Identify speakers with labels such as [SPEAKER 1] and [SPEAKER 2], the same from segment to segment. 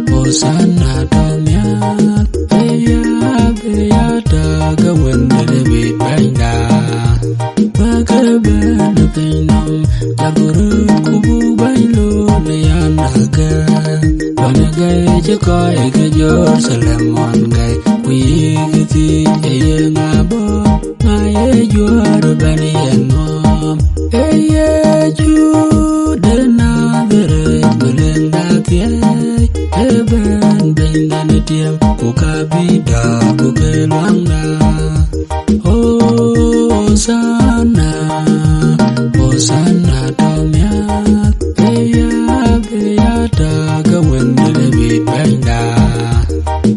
[SPEAKER 1] Hosanna Damian, Beya Daga when the bit binda. Bakaban the Pinum, Taburu Kubu Bailo, Leanaga. Banaga, Jacoy, Jerusalem, one guy, we get it, a young abo. You are a bunny and mom. Hey, you did not believe that yet. Heaven, bring the team, Kukabida, Kukelwanga. Hosanna, Hosanna, Damian. Beya Daga when the bit binda.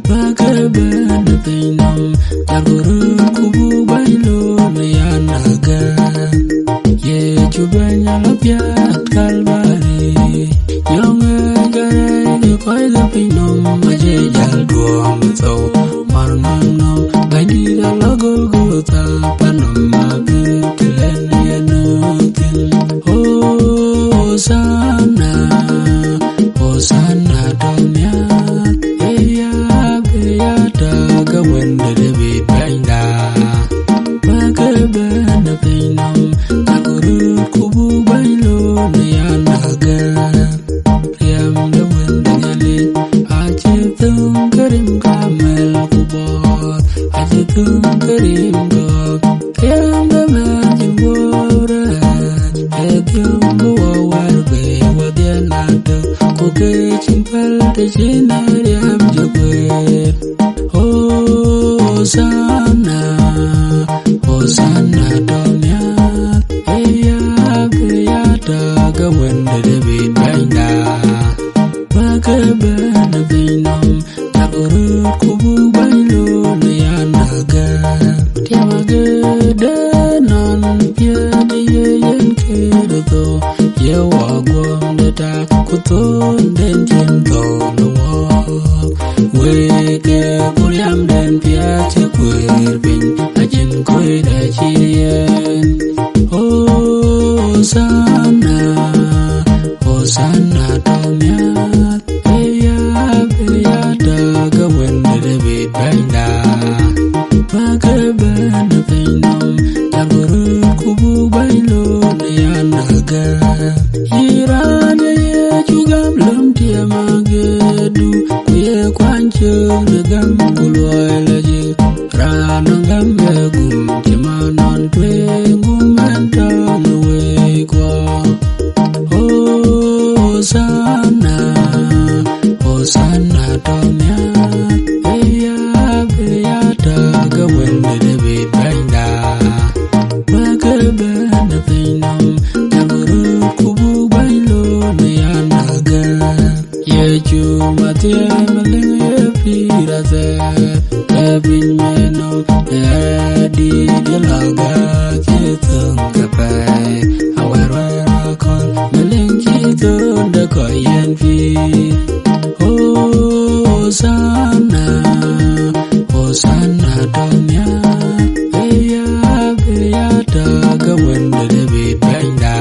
[SPEAKER 1] Bakaban the Pinum, Taburu Kubu Bailo, Leanaga. Ye Chubanya Lapia, Calvary. Young Garay, quite the Pinum, Majal Duam, so Marmano, I did a logo, Panama, Nothing. Hosanna, Hosanna, Damian. Beya Daga when the bit binda. Bakaban the Pinum, Taburu Kubu Bailo, Leanaga. Yam the Wendali, Achitum Karim Kamel Kubo, Achitum Karim Go, Yam the Magic Water, Edium Warbe, Wadianato, Kokachin Paltachina, Yam Jabwe. Hosanna, Hosanna, Damian. Beya Daga when the bit binda. Bakaban the Pinum, Taburu Kubu Bailo, Leanaga. Tiamaga, non Piadi, and Kedo, Yawagwam, the Takuton, then Jento, the walk. Wake Puliam, then Piati, Quirpin, Ajin Quida Chilian. Hosanna, Hosanna, Damian. Beya Daga when the bit binda. Bakaban the Pinum, Taburu Kubu Bailo, Leanaga. Irana ye Chugam Lumtia Magadu, Quia Quancho, the Gambulu, Ranangam Gum, Timanon, Twegum, and down the way. Hosanna, Hosanna, Damian. Beya Daga when the bit binda. Bakaban the Pinum, Taburu Kubu Bailo, Leanaga. Yeju Matia Maling Piraze, Labin Meno, Adi Galaga, Chitung Kapai, However, call Maling Chitung the Koyan Fee. Hosanna, Hosanna, Damian. Beya Daga when the bit binda.